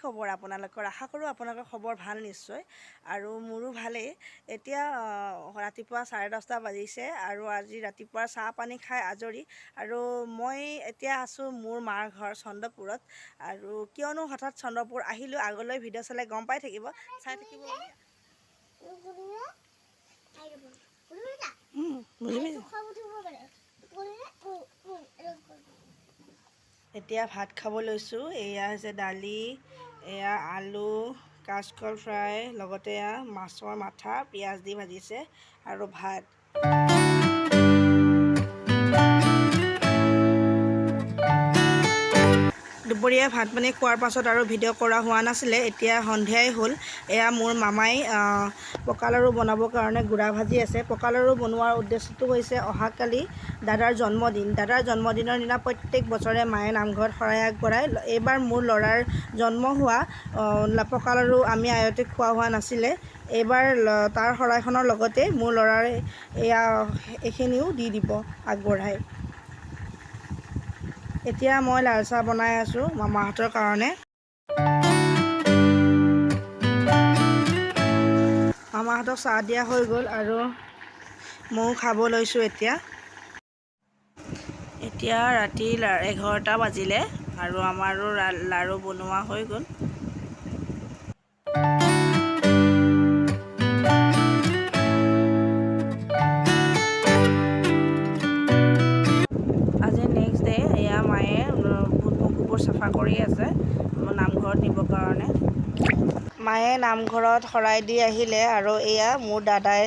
খবৰ আপোনালোকৰ? আশা কৰোঁ আপোনালোকৰ খবৰ ভাল নিশ্চয়। আৰু মোৰো ভালেই। এতিয়া ৰাতিপুৱা 10:30 বাজিছে আৰু আজি ৰাতিপুৱা চাহ পানী খাই আজৰি। আৰু মই এতিয়া আছোঁ মোৰ মাৰ ঘৰ চন্দ্ৰপুৰত। আৰু কিয়নো হঠাৎ চন্দ্ৰপুৰ আহিলোঁ, আগলৈ ভিডিঅ' চালে গম পাই থাকিব, চাই থাকিব এতিয়া ভাত খাব লৈছোঁ। এয়া হৈছে দালি, এয়া আলু, কাচকল ফ্ৰাই, লগতে এয়া মাছৰ মাথা পিঁয়াজ দি ভাজিছে আৰু ভাত। দুপৰীয়া ভাত পানী খোৱাৰ পাছত আৰু ভিডিঅ' কৰা হোৱা নাছিলে। এতিয়া সন্ধিয়াই হ'ল। এয়া মোৰ মামাই পকা লাড়ু বনাবৰ কাৰণে গুড়া ভাজি আছে। পকা লাড়ু বনোৱাৰ উদ্দেশ্যটো হৈছে অহাকালি দাদাৰ জন্মদিন। দাদাৰ জন্মদিনৰ দিনা প্ৰত্যেক বছৰে মায়ে নামঘৰত শৰাই আগবঢ়ায়। এইবাৰ মোৰ ল'ৰাৰ জন্ম হোৱা পকা লাড়ু আমি আয়তে খোৱা হোৱা নাছিলে। এইবাৰ তাৰ শৰাইখনৰ লগতে মোৰ ল'ৰাৰ এইখিনিও দি দিব আগবঢ়াই। এতিয়া মই লাল চাহ বনাই আছোঁ মামাহঁতৰ কাৰণে। মামাহঁতক চাহ দিয়া হৈ গ'ল আৰু ময়ো খাব লৈছোঁ এতিয়া। এতিয়া ৰাতি 11টা বাজিলে আৰু আমাৰো লাড়ু বনোৱা হৈ গ'ল। আজি নেক্সট ডে। এয়া মায়ে বুট মগুবোৰ চাফা কৰি আছে নামঘৰত নিবৰ কাৰণে। মায়ে নামঘৰত শৰাই দি আহিলে আৰু এয়া মোৰ দাদাই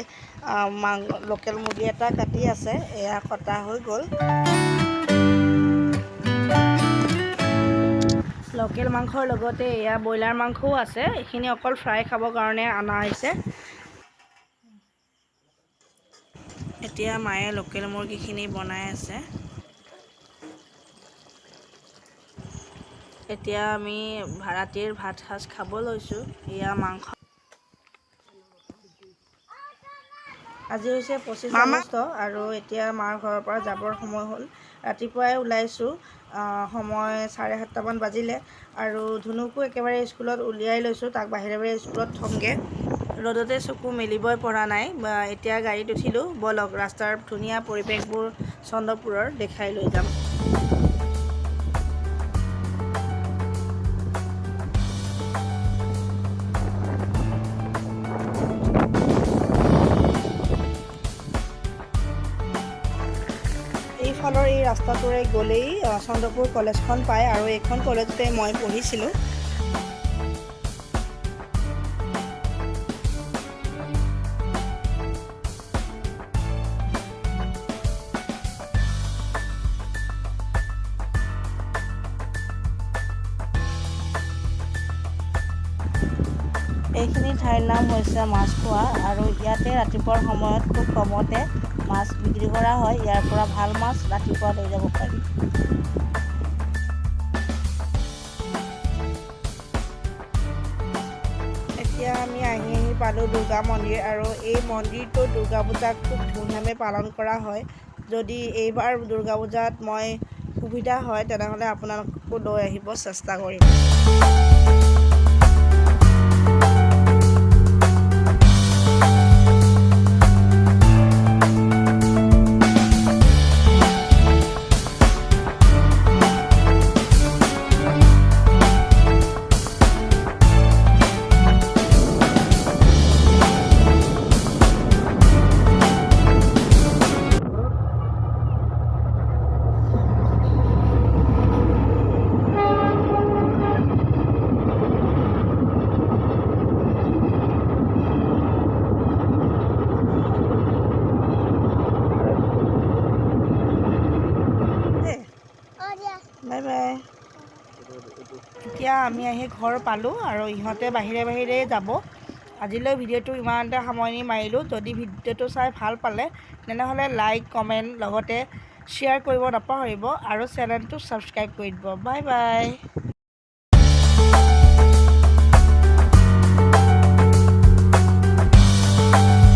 লোকেল মুৰ্গী এটা কাটি আছে। এয়া কটা হৈ গ'ল। লোকেল মাংসৰ লগতে এয়া ব্ৰইলাৰ মাংসও আছে। এইখিনি অকল ফ্ৰাই খাবৰ কাৰণে অনা হৈছে। এতিয়া মায়ে লোকেল মুৰ্গীখিনি বনাই আছে। এতিয়া আমি ৰাতিৰ ভাত সাজ খাব লৈছোঁ। এয়া মাংস। আজি হৈছে 25 আগষ্ট আৰু এতিয়া মাৰ ঘৰৰ পৰা যাবৰ সময় হ'ল। ৰাতিপুৱাই ওলাইছোঁ, সময় 7:30মান বাজিলে আৰু ধুনুকো একেবাৰে স্কুলত উলিয়াই লৈছোঁ। তাক বাহিৰে স্কুলত থ'মগৈ। ৰ'দতে চকু মেলিবই পৰা নাই। এতিয়া গাড়ীত উঠিলোঁ। ব'লক ৰাস্তাৰ ধুনীয়া পৰিৱেশবোৰ চন্দ্ৰপুৰৰ দেখাই লৈ যাম। এইফালৰ এই ৰাস্তাটোৰে গ'লেই চন্দ্ৰপুৰ কলেজখন পায় আৰু এইখন কলেজতে মই পঢ়িছিলোঁ। এইখিনি ঠাইৰ নাম হৈছে মাছখোৱা আৰু ইয়াতে ৰাতিপুৱাৰ সময়ত খুব কমতে মাছ বিক্ৰী কৰা হয়। ইয়াৰ পৰা ভাল মাছ ৰাতিপুৱা লৈ যাব পাৰি। এতিয়া আমি আহি পালোঁ দুৰ্গা মন্দিৰ আৰু এই মন্দিৰটো দুৰ্গা পূজা খুব ধুমধামে পালন কৰা হয়। যদি এইবাৰ দুৰ্গা পূজাত মই সুবিধা হয় তেনেহ'লে আপোনালোককো লৈ আহিব চেষ্টা কৰিম। Bye bye. এতিয়া আমি আহি ঘৰ পালোঁ আৰু ইহঁতে বাহিৰে যাব। আজিলৈ ভিডিঅ'টো ইমানতে সামৰণি মাৰিলোঁ। যদি ভিডিঅ'টো চাই ভাল পালে তেনেহ'লে লাইক কমেণ্ট লগতে শ্বেয়াৰ কৰিব নাপাহৰিব আৰু চেনেলটো ছাবস্ক্ৰাইব কৰি দিব। Bye bye.